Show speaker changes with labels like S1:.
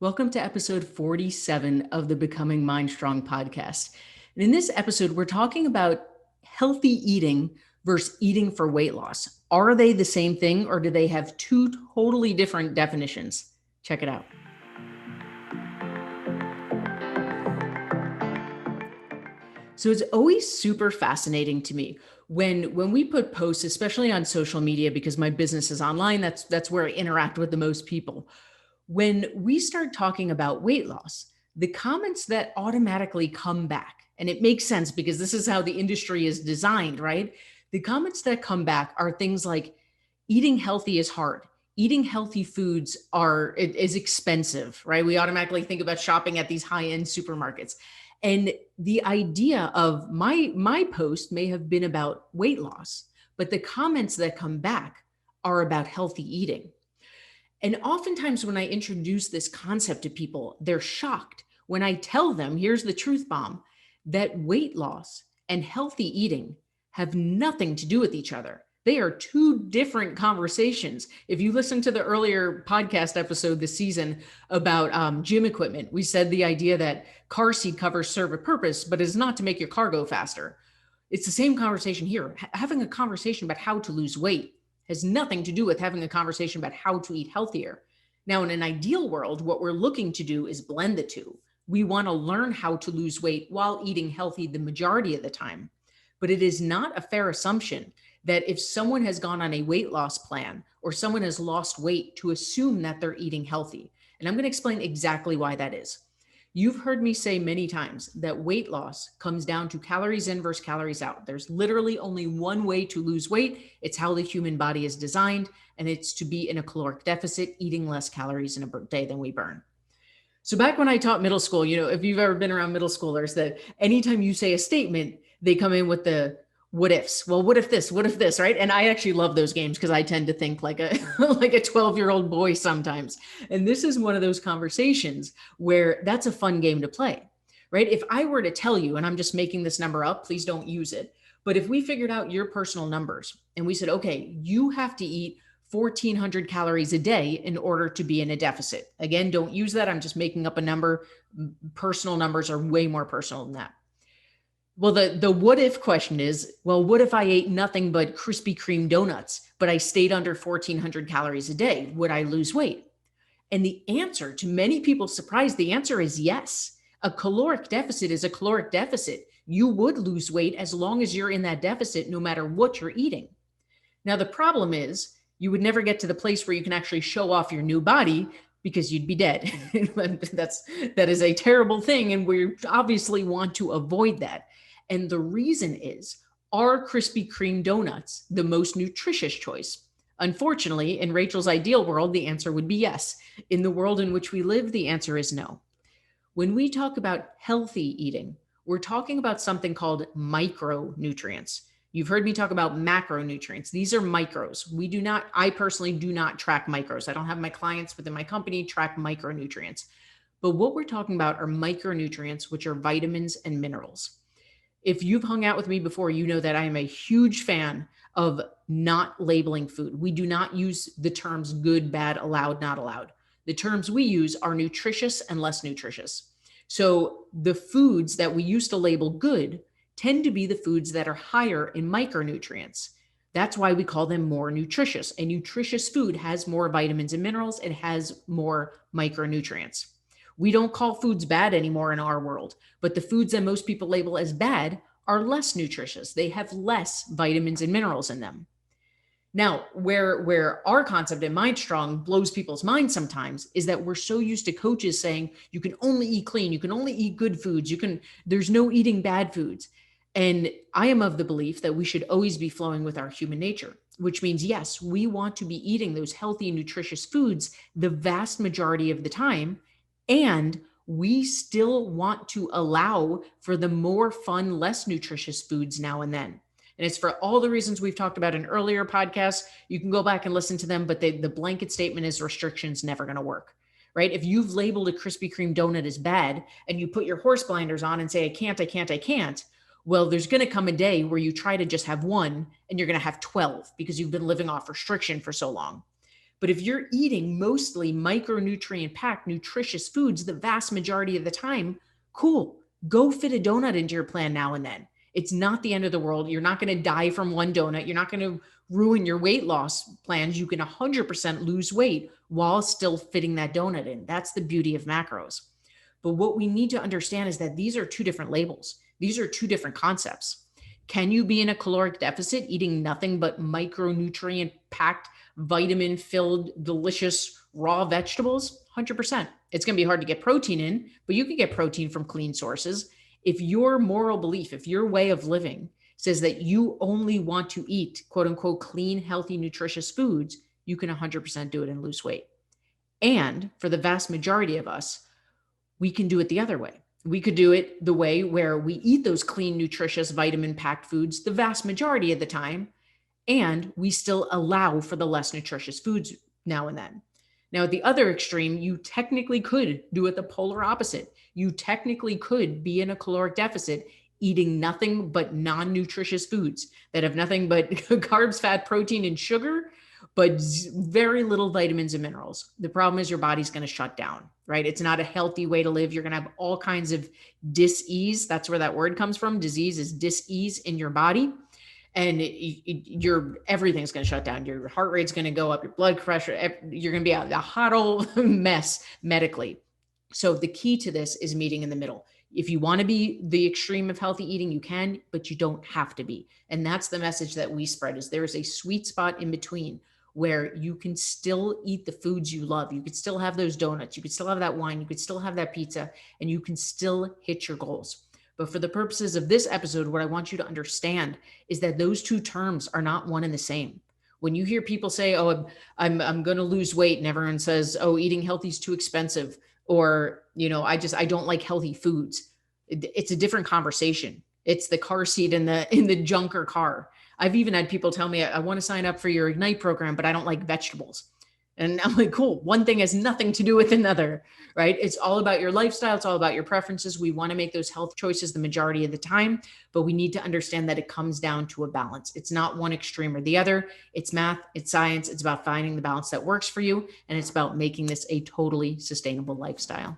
S1: Welcome to episode 47 of the Becoming Mind Strong podcast. And in this episode, we're talking about healthy eating versus eating for weight loss. Are they the same thing or do they have two totally different definitions? Check it out. So it's always super fascinating to me when we put posts, especially on social media, because my business is online. That's where I interact with the most people. When we start talking about weight loss, the comments that automatically come back, and it makes sense because this is how the industry is designed, right? The comments that come back are things like eating healthy is hard. Eating healthy foods is expensive, right? We automatically think about shopping at these high-end supermarkets. And the idea of my post may have been about weight loss, but the comments that come back are about healthy eating. And oftentimes when I introduce this concept to people, they're shocked when I tell them, here's the truth bomb, that weight loss and healthy eating have nothing to do with each other. They are two different conversations. If you listen to the earlier podcast episode this season about gym equipment, we said the idea that car seat covers serve a purpose, but it's not to make your car go faster. It's the same conversation here. Having a conversation about how to lose weight has nothing to do with having a conversation about how to eat healthier. Now, in an ideal world, what we're looking to do is blend the two. We want to learn how to lose weight while eating healthy the majority of the time. But it is not a fair assumption that if someone has gone on a weight loss plan or someone has lost weight to assume that they're eating healthy. And I'm going to explain exactly why that is. You've heard me say many times that weight loss comes down to calories in versus calories out. There's literally only one way to lose weight. It's how the human body is designed, and it's to be in a caloric deficit, eating less calories in a day than we burn. So back when I taught middle school, if you've ever been around middle schoolers, that anytime you say a statement, they come in with the what ifs. Well, what if this, right? And I actually love those games because I tend to think like a like a 12-year-old boy sometimes. And this is one of those conversations where that's a fun game to play, right? If I were to tell you, and I'm just making this number up, please don't use it. But if we figured out your personal numbers and we said, okay, you have to eat 1,400 calories a day in order to be in a deficit. Again, don't use that. I'm just making up a number. Personal numbers are way more personal than that. Well, the what if question is, well, what if I ate nothing but Krispy Kreme donuts, but I stayed under 1,400 calories a day? Would I lose weight? And the answer, to many people's surprise, the answer is yes. A caloric deficit is a caloric deficit. You would lose weight as long as you're in that deficit, no matter what you're eating. Now, the problem is you would never get to the place where you can actually show off your new body because you'd be dead. That is a terrible thing. And we obviously want to avoid that. And the reason is, are Krispy Kreme donuts the most nutritious choice? Unfortunately, in Rachel's ideal world, the answer would be yes. In the world in which we live, the answer is no. When we talk about healthy eating, we're talking about something called micronutrients. You've heard me talk about macronutrients. These are micros. I personally do not track micros. I don't have my clients within my company track micronutrients. But what we're talking about are micronutrients, which are vitamins and minerals. If you've hung out with me before, you know that I am a huge fan of not labeling food. We do not use the terms good, bad, allowed, not allowed. The terms we use are nutritious and less nutritious. So the foods that we used to label good tend to be the foods that are higher in micronutrients. That's why we call them more nutritious. A nutritious food has more vitamins and minerals. It has more micronutrients. We don't call foods bad anymore in our world, but the foods that most people label as bad are less nutritious. They have less vitamins and minerals in them. Now, where our concept at Mind Strong blows people's minds sometimes is that we're so used to coaches saying you can only eat clean, you can only eat good foods, there's no eating bad foods. And I am of the belief that we should always be flowing with our human nature, which means, yes, we want to be eating those healthy, nutritious foods the vast majority of the time. And we still want to allow for the more fun, less nutritious foods now and then. And it's for all the reasons we've talked about in earlier podcasts. You can go back and listen to them, but the blanket statement is restrictions never going to work, right? If you've labeled a Krispy Kreme donut as bad and you put your horse blinders on and say, I can't. Well, there's going to come a day where you try to just have one and you're going to have 12 because you've been living off restriction for so long. But if you're eating mostly micronutrient packed, nutritious foods the vast majority of the time, cool. Go fit a donut into your plan now and then. It's not the end of the world. You're not going to die from one donut. You're not going to ruin your weight loss plans. You can 100% lose weight while still fitting that donut in. That's the beauty of macros. But what we need to understand is that these are two different labels. These are two different concepts. Can you be in a caloric deficit eating nothing but micronutrient packed, vitamin filled, delicious raw vegetables? 100%. It's going to be hard to get protein in, but you can get protein from clean sources. If your moral belief, if your way of living says that you only want to eat quote unquote clean, healthy, nutritious foods, you can 100% do it and lose weight. And for the vast majority of us, we can do it the other way. We could do it the way where we eat those clean, nutritious, vitamin packed foods the vast majority of the time, and we still allow for the less nutritious foods now and then. Now, at the other extreme, you technically could do it the polar opposite. You technically could be in a caloric deficit eating nothing but non-nutritious foods that have nothing but carbs, fat, protein, and sugar, but very little vitamins and minerals. The problem is your body's going to shut down, right? It's not a healthy way to live. You're going to have all kinds of dis-ease. That's where that word comes from. Disease is dis-ease in your body. And everything's going to shut down. Your heart rate's going to go up, your blood pressure, you're going to be a hot old mess medically. So the key to this is meeting in the middle. If you want to be the extreme of healthy eating, you can, but you don't have to be. And that's the message that we spread, is there is a sweet spot in between where you can still eat the foods you love. You could still have those donuts. You could still have that wine. You could still have that pizza, and you can still hit your goals. But for the purposes of this episode, what I want you to understand is that those two terms are not one and the same. When you hear people say, oh, I'm going to lose weight, and everyone says, oh, eating healthy is too expensive, or, I don't like healthy foods. It's a different conversation. It's the car seat in the junker car. I've even had people tell me, I want to sign up for your Ignite program, but I don't like vegetables. And I'm like, cool. One thing has nothing to do with another, right? It's all about your lifestyle. It's all about your preferences. We want to make those health choices the majority of the time, but we need to understand that it comes down to a balance. It's not one extreme or the other. It's math, it's science. It's about finding the balance that works for you. And it's about making this a totally sustainable lifestyle.